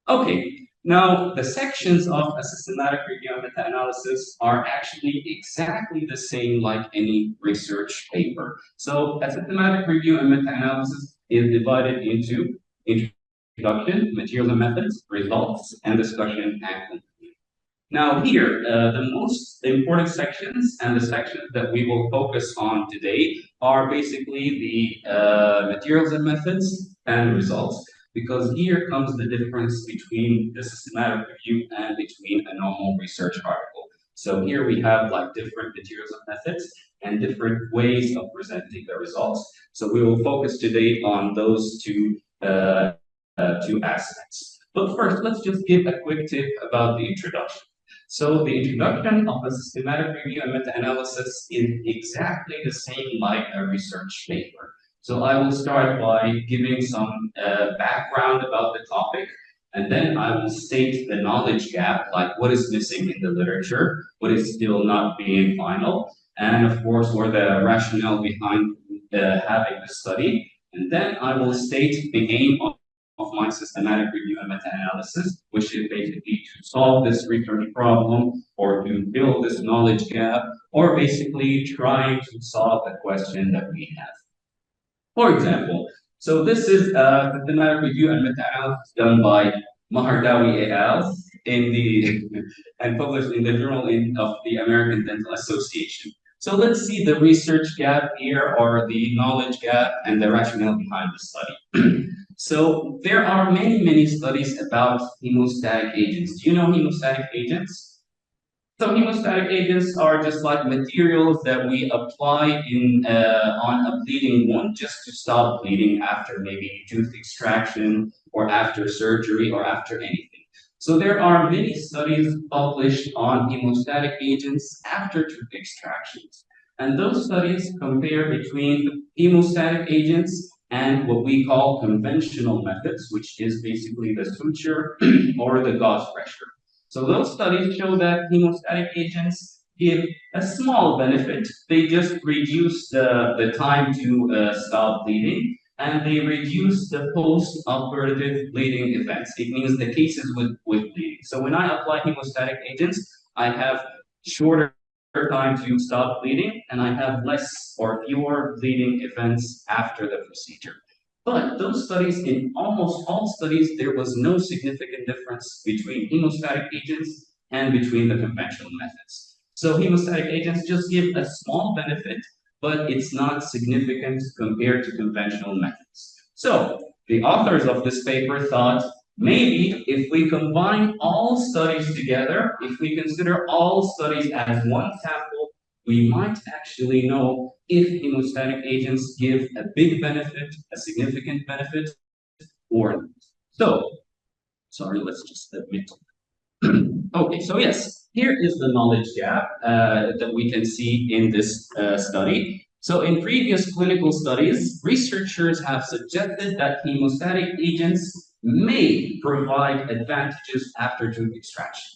Okay, now the sections of a systematic review and meta-analysis are actually exactly the same like any research paper. So a systematic review and meta-analysis is divided into introduction, materials and methods, results, and discussion and conclusion. Now here, the most important sections and the sections that we will focus on today are basically the materials and methods and results, because here comes the difference between the systematic review and between a normal research article. So here we have like different materials and methods and different ways of presenting the results. So we will focus today on those two aspects. But first, let's just give a quick tip about the introduction. So the introduction of a systematic review and meta-analysis is exactly the same like a research paper. So I will start by giving some background about the topic, and then I will state the knowledge gap, like what is missing in the literature, what is still not being final, and of course, what the rationale behind having the study. And then I will state the aim of my systematic review and meta-analysis, which is basically to solve this research problem or to fill this knowledge gap, or basically trying to solve a question that we have. For example, so this is a systematic review and meta-analysis done by Mahardawi et al. In the and published in the Journal of the American Dental Association. So let's see the research gap here, or the knowledge gap, and the rationale behind the study. So there are many studies about hemostatic agents. Do you know hemostatic agents? So hemostatic agents are just like materials that we apply on a bleeding wound just to stop bleeding after maybe tooth extraction or after surgery or after anything. So there are many studies published on hemostatic agents after tooth extractions. And those studies compare between hemostatic agents and what we call conventional methods, which is basically the suture or the gauze pressure. So those studies show that hemostatic agents give a small benefit. They just reduce the time to stop bleeding, and they reduce the post-operative bleeding events. It means the cases with bleeding. So when I apply hemostatic agents, I have shorter time to stop bleeding, and I have less or fewer bleeding events after the procedure. But those studies, in almost all studies, there was no significant difference between hemostatic agents and between the conventional methods. So hemostatic agents just give a small benefit, but it's not significant compared to conventional methods. So the authors of this paper thought, maybe if we combine all studies together, if we consider all studies as one sample, we might actually know if hemostatic agents give a big benefit, a significant benefit, or not. So, sorry, let's just admit. Okay, so yes, here is the knowledge gap that we can see in this study. So in previous clinical studies, researchers have suggested that hemostatic agents may provide advantages after tooth extraction.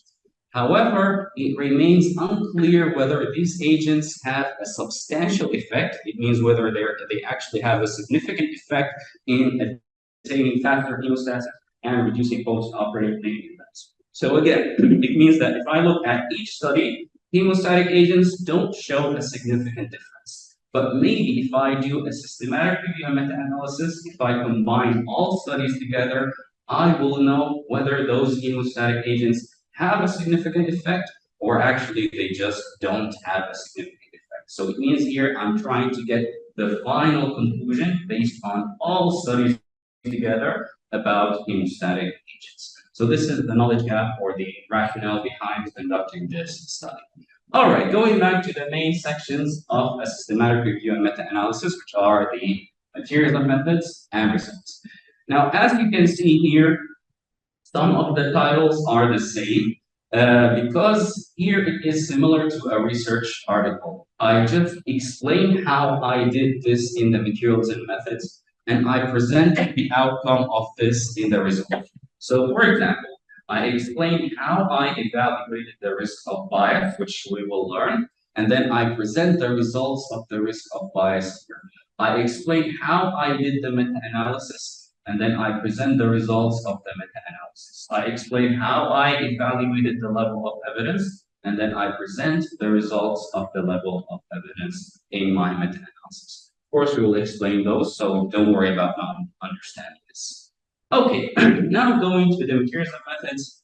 However, it remains unclear whether these agents have a substantial effect. It means whether they actually have a significant effect in attaining faster hemostasis and reducing post-operative bleeding events. So again, it means that if I look at each study, hemostatic agents don't show a significant difference. But maybe if I do a systematic review and meta-analysis, if I combine all studies together, I will know whether those hemostatic agents have a significant effect, or actually they just don't have a significant effect. So it means here I'm trying to get the final conclusion based on all studies together about hemostatic agents. So this is the knowledge gap or the rationale behind conducting this study. All right, going back to the main sections of a systematic review and meta-analysis, which are the materials and methods and results. Now, as you can see here, some of the titles are the same because here it is similar to a research article. I just explained how I did this in the materials and methods, and I present the outcome of this in the result. So for example, I explained how I evaluated the risk of bias, which we will learn, and then I present the results of the risk of bias here. I explained how I did the meta-analysis, and then I present the results of the meta-analysis. I explain how I evaluated the level of evidence, and then I present the results of the level of evidence in my meta-analysis. Of course, we will explain those, so don't worry about not understanding this. Okay, now going to the materials and methods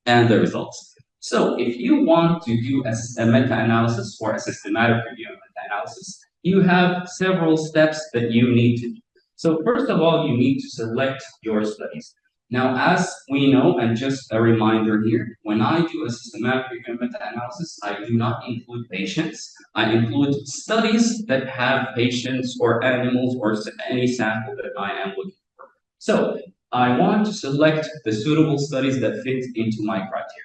and the results. So if you want to do a meta-analysis or a systematic review and meta-analysis, you have several steps that you need to do. So first of all, you need to select your studies. Now, as we know, and just a reminder here, when I do a systematic review and meta-analysis, I do not include patients. I include studies that have patients or animals or any sample that I am looking for. So I want to select the suitable studies that fit into my criteria.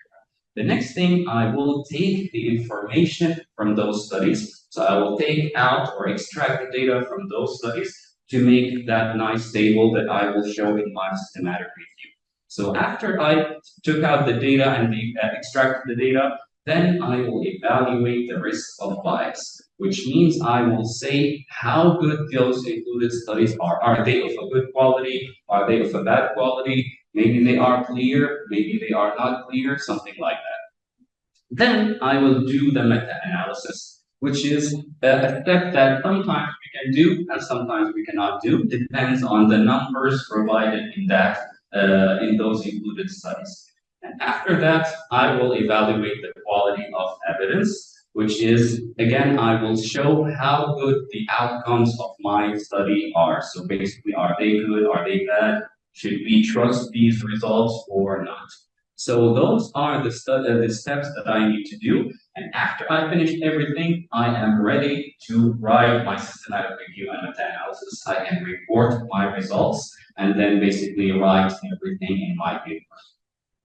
The next thing, I will take the information from those studies. So I will take out or extract the data from those studies to make that nice table that I will show in my systematic review. So after I took out the data and extracted the data, then I will evaluate the risk of bias, which means I will say how good those included studies are. Are they of a good quality? Are they of a bad quality? Maybe they are clear, maybe they are not clear, something like that. Then I will do the meta-analysis, which is a step that sometimes we can do and sometimes we cannot do. Depends on the numbers provided in those included studies. And after that, I will evaluate the quality of evidence, which is, again, I will show how good the outcomes of my study are. So basically, are they good? Are they bad? Should we trust these results or not? So those are the steps that I need to do. And after I finish everything, I am ready to write my systematic review and meta-analysis. I can report my results and then basically write everything in my paper.